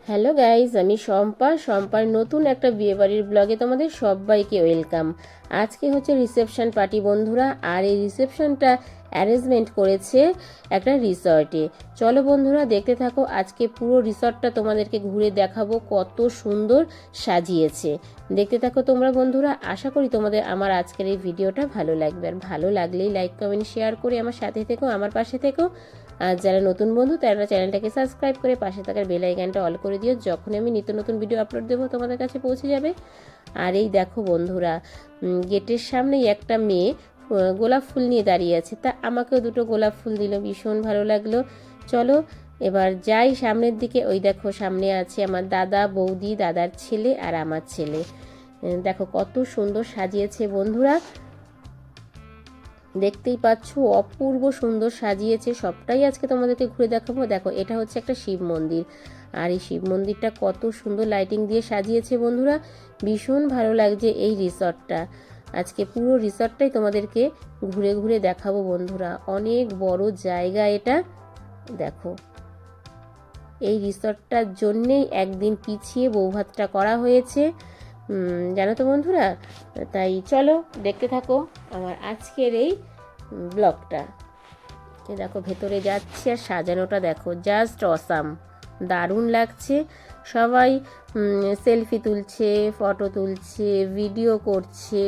Hello guys, আমি শম্পার নতুন একটা বিয়েবাড়ির ব্লগে তোমাদের সবাইকে ওয়েলকাম। আজকে হচ্ছে রিসেপশন পার্টি বন্ধুরা, আর এই রিসেপশনটা অ্যারেঞ্জমেন্ট করেছে একটা রিসর্টে। চলো বন্ধুরা দেখতে থাকো, আজকে পুরো রিসর্টটা তোমাদেরকে ঘুরে দেখাবো কত সুন্দর সাজিয়েছে। দেখতে থাকো তোমরা বন্ধুরা, আশা করি তোমাদের আমার আজকের এই ভিডিওটা ভালো লাগবে। আর ভালো লাগলেই লাইক কমেন্ট শেয়ার করে আমার সাথে থেকো, আমার পাশে থেকো। আর যারা নতুন বন্ধু তারা চ্যানেলটাকে সাবস্ক্রাইব করে পাশে থাকার বেল আইকনটা অল করে দিও, যখন আমি নিত্য নতুন ভিডিও আপলোড দেবো তোমাদের কাছে পৌঁছে যাবে। আর এই দেখো বন্ধুরা, গেটের সামনেই একটা মেয়ে গোলাপ ফুল নিয়ে দাঁড়িয়ে আছে, তা আমাকেও দুটো গোলাপ ফুল দিল, ভীষণ ভালো লাগলো। চলো এবার যাই সামনের দিকে। ওই দেখো সামনে আছে আমার দাদা, বৌদি, দাদার ছেলে আর আমার ছেলে। দেখো কত সুন্দর সাজিয়েছে বন্ধুরা, দেখতেই পাচ্ছ অপূর্ব সুন্দর সাজিয়েছে। সবটাই আজকে তোমাদেরকে ঘুরে দেখাবো। দেখো এটা হচ্ছে একটা শিব মন্দির, আর এই শিব মন্দিরটা কত সুন্দর লাইটিং দিয়ে সাজিয়েছে বন্ধুরা, ভীষণ ভালো লাগছে এই রিসর্টটা। আজকে পুরো রিসর্টটাই তোমাদেরকে ঘুরে ঘুরে দেখাবো বন্ধুরা, অনেক বড় জায়গা এটা। দেখো এই রিসর্টটার জন্যেই একদিন পিছিয়ে বৌভাতটা করা হয়েছে, জানো তো বন্ধুরা। তাই চলো দেখতে থাকো আমার আজকের এই ব্লগটা। দেখো ভেতরে যাচ্ছি, আর সাজানোটা দেখো জাস্ট অসাম, দারুণ লাগছে। সবাই সেলফি তুলছে, ফটো তুলছে, ভিডিও করছে।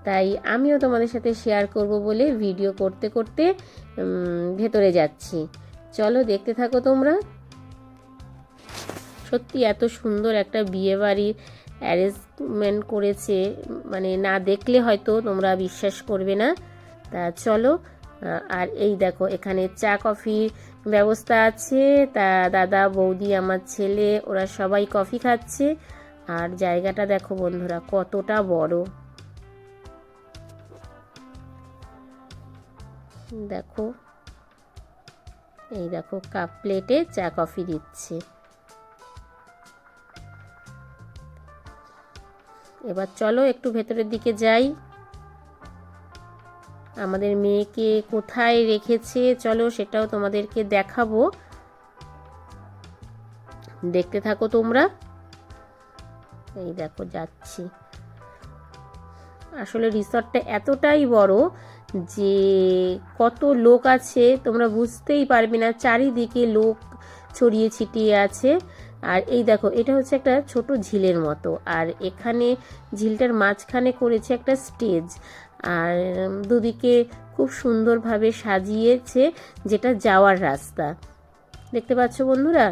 তাই আমিও তোমাদের সাথে শেয়ার করব বলে ভিডিও করতে করতে ভেতরে যাচ্ছি। চলো দেখতে থাকো তোমরা। সত্যি এত সুন্দর একটা বিয়ে বাড়ির অ্যারেঞ্জমেন্ট করেছে, মানে না দেখলে হয়তো তোমরা বিশ্বাস করবে না। তা চলো। আর এই দেখো এখানে চা কফির ব্যবস্থা আছে, তা দাদা, বৌদি, আমার ছেলে ওরা সবাই কফি খাচ্ছে। আর জায়গাটা দেখো বন্ধুরা কতটা বড়, দেখো এই দেখো কাপ প্লেটে চা কফি দিচ্ছে। এবার চলো একটু ভেতরের দিকে যাই, আমাদের মেয়েকে কোথায় রেখেছে চলো সেটাও তোমাদেরকে দেখাবো, দেখতে থাকো তোমরা। এই দেখো যাচ্ছি। আসলে রিসর্টটা এতটাই বড় যে কত লোক আছে তোমরা বুঝতেই পারবে না, চারিদিকে লোক ছড়িয়ে ছিটিয়ে আছে। আর এই দেখো এটা হচ্ছে একটা ছোট ঝিলের মতো, আর এখানে ঝিলটার মাঝখানে করেছে একটা স্টেজ, আর দুদিকে খুব সুন্দরভাবে সাজিয়েছে যেটা যাওয়ার রাস্তা। দেখতে পাচ্ছ বন্ধুরা,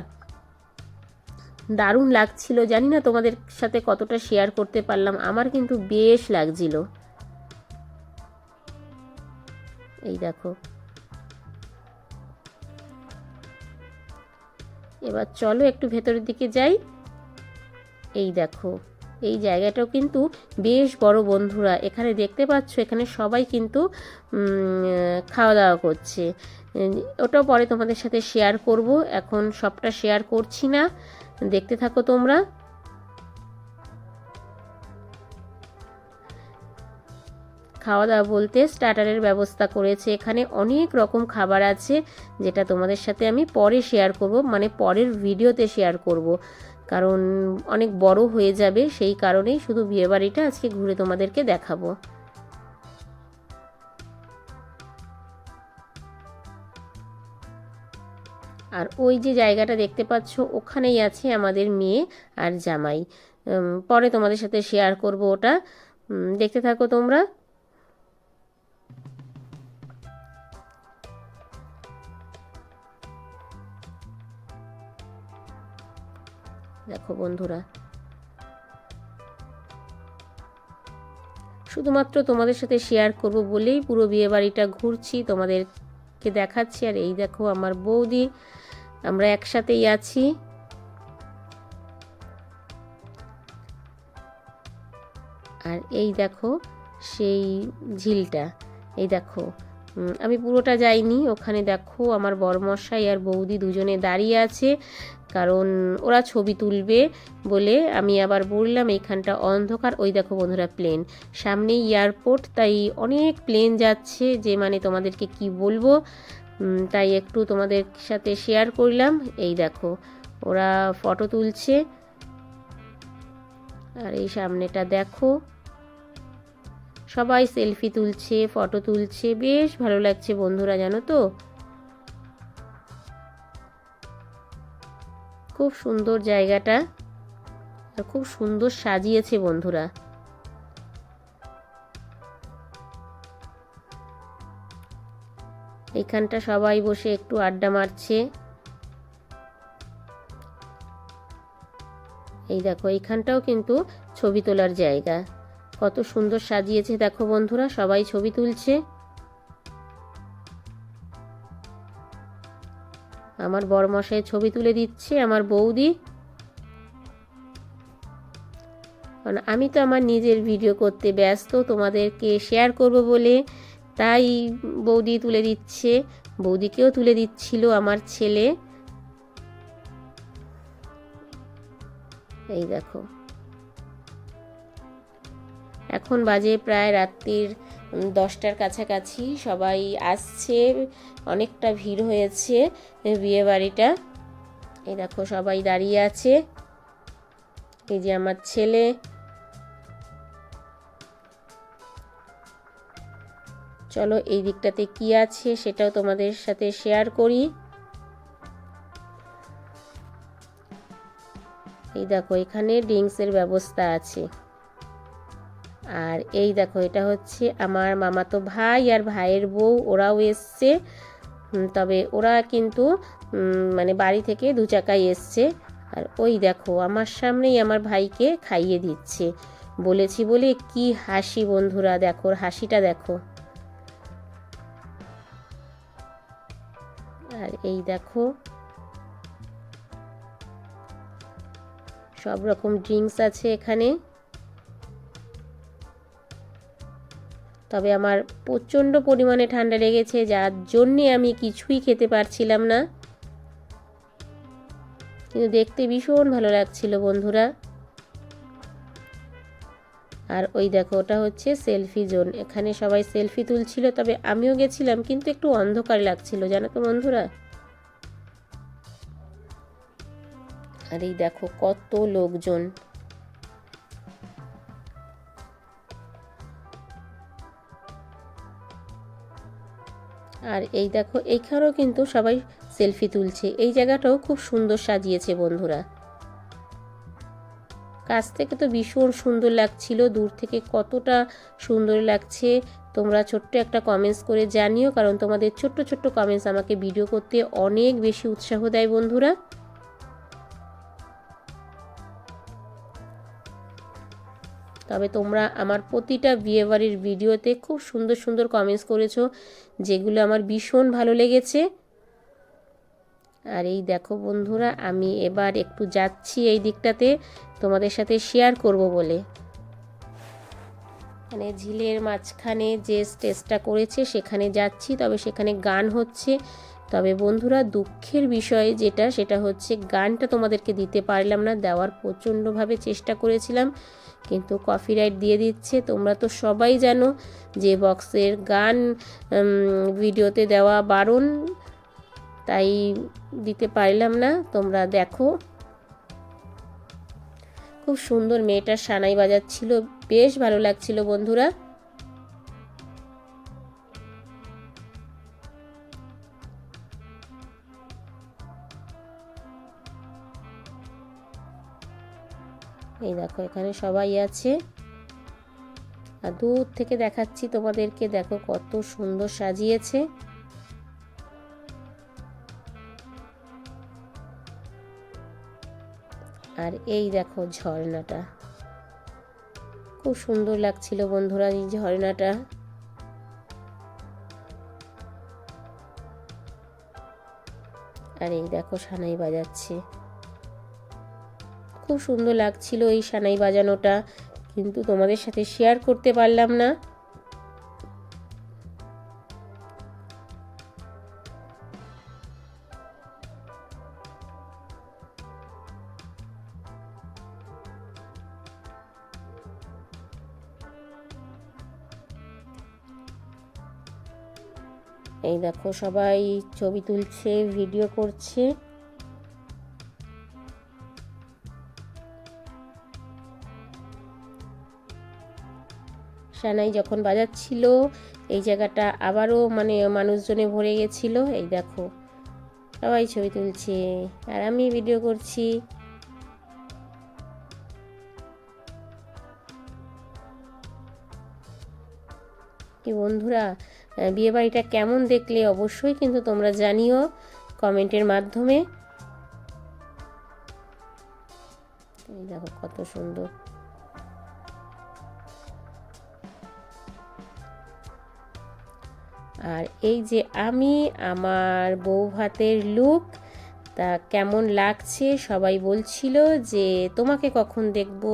দারুণ লাগছিল। জানি না তোমাদের সাথে কতটা শেয়ার করতে পারলাম, আমার কিন্তু বেশ লাগছিল। এই দেখো এবার চলো একটু ভেতরের দিকে যাই। এই দেখো এই জায়গাটাও কিন্তু বেশ বড় বন্ধুরা, এখানে দেখতে পাচ্ছ এখানে সবাই কিন্তু খাওয়া দাওয়া করছে। ওটাও পরে তোমাদের সাথে শেয়ার করব, এখন সবটা শেয়ার করছি না, দেখতে থাকো তোমরা। খাওয়া দাওয়া বলতে স্টার্টারের ব্যবস্থা করেছে, এখানে অনেক রকম খাবার আছে যেটা তোমাদের সাথে আমি পরে শেয়ার করব, মানে পরের ভিডিওতে শেয়ার করব, কারণ অনেক বড় হয়ে যাবে, সেই কারণেই শুধু বিয়েবাড়িটা আজকে ঘুরে তোমাদেরকে দেখাবো। আর ওই যে জায়গাটা দেখতে পাচ্ছ ওখানেই আছে আমাদের মেয়ে আর জামাই, পরে তোমাদের সাথে শেয়ার করব ওটা, দেখতে থাকো তোমরা। দেখো বন্ধুরা, শুধুমাত্র তোমাদের সাথে শেয়ার করব বলেই পুরো বিয়ে বাড়িটা ঘুরছি, তোমাদেরকে দেখাচ্ছি। আর এই দেখো আমার বৌদি, আমরা একসাথেই আছি। আর এই দেখো সেই ঝিলটা, এই দেখো আমি পুরোটা যাইনি, ওখানে দেখো আমার বরমশাই আর বৌদি দুজনে দাঁড়িয়ে আছে, কারণ ওরা ছবি তুলবে বলে। আমি আবার বললাম এইখানটা অন্ধকার। ওই দেখো বন্ধুরা প্লেন, সামনেই এয়ারপোর্ট, তাই অনেক প্লেন যাচ্ছে যে মানে তোমাদেরকে কি বলবো, তাই একটু তোমাদের সাথে শেয়ার করলাম। এই দেখো ওরা ফটো তুলছে। আর এই সামনেটা দেখো, সবাই সেলফি তুলছে, ফটো তুলছে, বেশ ভালো লাগছে বন্ধুরা, জানো তো। খুব সুন্দর জায়গাটা, আর খুব সুন্দর সাজিয়েছে বন্ধুরা। এখানটা সবাই বসে একটু আড্ডা মারছে। এই দেখো, এইখানটাও কিন্তু ছবি তোলার জায়গা, কত সুন্দর সাজিয়েছে দেখো বন্ধুরা, সবাই ছবি তুলছে। আমার বরমশাই ছবি তুলে দিচ্ছে, আমার বৌদি। কারণ আমি তো আমার নিজের ভিডিও করতে ব্যস্ত, তোমাদেরকে শেয়ার করব বলে, তাই বৌদি তুলে দিচ্ছে। বৌদিকেও তুলে দিচ্ছিল আমার ছেলে। এই দেখো, এখন বাজে প্রায় রাত্রির 10টার কাছাকাছি। সবাই আসছে, অনেকটা ভিড় হয়েছে বিয়ে বাড়িটা। এই দেখো সবাই দাঁড়িয়ে আছে। এই যে আমার ছেলে। চলো এই দিকটাতে কি আছে সেটাও তোমাদের সাথে শেয়ার করি। এই দেখো, এখানে ড্রিঙ্কসের ব্যবস্থা আছে। আর এই দেখো, এটা হচ্ছে আমার মামাতো ভাই আর ভাইয়ের বউ, ওরাও এসছে। তবে ওরা কিন্তু মানে বাড়ি থেকে 2 চাকায় এসছে। আর ওই দেখো, আমার সামনেই আমার ভাইকে খাইয়ে দিচ্ছে। বলেছি বলে কি হাসি বন্ধুরা, দেখো হাসিটা দেখো। আর এই দেখো, সব রকম ড্রিঙ্কস আছে এখানে। তবে আমার প্রচণ্ড পরিমাণে ঠান্ডা লেগেছে, যার জন্যে আমি কিছুই খেতে পারছিলাম না, কিন্তু দেখতে ভীষণ ভালো লাগছিল বন্ধুরা। আর ওই দেখো, ওটা হচ্ছে সেলফি জোন, এখানে সবাই সেলফি তুলছিল। তবে আমিও গেছিলাম, কিন্তু একটু অন্ধকার লাগছিল, জানো তো বন্ধুরা। আর এই দেখো কত লোকজন। আর এই দেখো, এইখানেও কিন্তু সবাই সেলফি তুলছে। এই জায়গাটাও খুব সুন্দর সাজিয়েছে বন্ধুরা। কাছ থেকে তো ভীষণ সুন্দর লাগছিল, দূর থেকে কতটা সুন্দর লাগছে তোমরা ছোট্ট একটা কমেন্টস করে জানিও, কারণ তোমাদের ছোট্ট ছোট্ট কমেন্টস আমাকে ভিডিও করতে অনেক বেশি উৎসাহ দেয় বন্ধুরা। তবে তোমরা আমার প্রতিটা বিয়েবাড়ির ভিডিওতে খুব সুন্দর সুন্দর কমেন্টস করেছো, যেগুলো আমার ভীষণ ভালো লেগেছে। আর এই দেখো বন্ধুরা, আমি এবার একটু যাচ্ছি এই দিকটাতে তোমাদের সাথে শেয়ার করব বলে। মানে ঝিলের মাঝখানে যে স্টেজটা করেছে সেখানে যাচ্ছি, তবে সেখানে গান হচ্ছে। তবে বন্ধুরা, দুঃখের বিষয় যেটা, সেটা হচ্ছে গানটা তোমাদেরকে দিতে পারলাম না। দেওয়ার প্রচণ্ডভাবে চেষ্টা করেছিলাম, কিন্তু কপিরাইট দিয়ে দিচ্ছে। তোমরা তো সবাই জানো যে বক্সের গান ভিডিওতে দেওয়া বারণ, তাই দিতে পারলাম না। তোমরা দেখো, খুব সুন্দর মেয়েটা সানাই বাজাচ্ছিল, বেশ ভালো লাগছিল বন্ধুরা। এই দেখো, এখানে সবাই আছে। আর দূর থেকে দেখাচ্ছি তোমাদেরকে, দেখো কত সুন্দর সাজিয়েছে। আর এই দেখো ঝর্ণাটা, খুব সুন্দর লাগছিল বন্ধুরা এই ঝর্ণাটা। আর এই দেখো সানাই বাজাচ্ছে, খুব সুন্দর লাগছিল এই সানাই বাজানোটা, কিন্তু তোমাদের সাথে শেয়ার করতে পারলাম না। এই দেখো সবাই ছবি তুলছে, ভিডিও করছে। সানাই যখন বাজাচ্ছিল এই জায়গাটা আবারও মানে মানুষজনে ভরে গেছিল। এই দেখো সবাই ছবি তুলছে আর আমি ভিডিও করছি। কি বন্ধুরা, বিয়েবাড়িটা কেমন দেখলে অবশ্যই কিন্তু তোমরা জানিও কমেন্টের মাধ্যমে। এই দেখো কত সুন্দর। আর এই যে আমি আমার বউ ভাতের লুক, তা কেমন লাগছে সবাই বলছিল যে তোমাকে কখন দেখব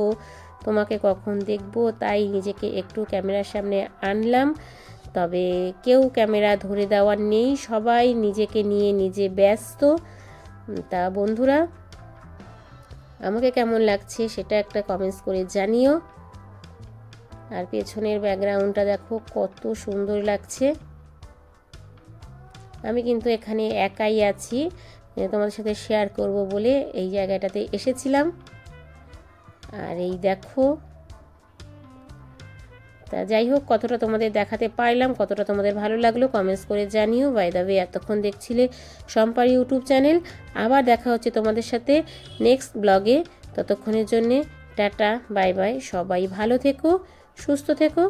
তোমাকে কখন দেখব, তাই নিজেকে একটু ক্যামেরার সামনে আনলাম। তবে কেউ ক্যামেরা ধরে দেওয়ার নেই, সবাই নিজেকে নিয়ে নিজে ব্যস্ত। তা বন্ধুরা আমাকে কেমন লাগছে সেটা একটা কমেন্টস করে জানিও। আর পেছনের ব্যাকগ্রাউন্ডটা দেখো কত সুন্দর লাগছে। আমি কিন্তু এখানে একাই আছি, তোমাদের সাথে শেয়ার করব বলে এই জায়গাটাতে এসেছিলাম। আর এই দেখো, তা যাই হোক কতটা তোমাদের দেখাতে পারলাম, কতটা তোমাদের ভালো লাগলো কমেন্টস করে জানিও। বাই দ্য ওয়ে এতক্ষণ দেখছিলে শম্পার ইউটিউব চ্যানেল। আবার দেখা হচ্ছে তোমাদের সাথে নেক্সট ব্লগে। ততক্ষণের জন্যে টাটা, বাই বাই। সবাই ভালো থেকো, সুস্থ থেকো।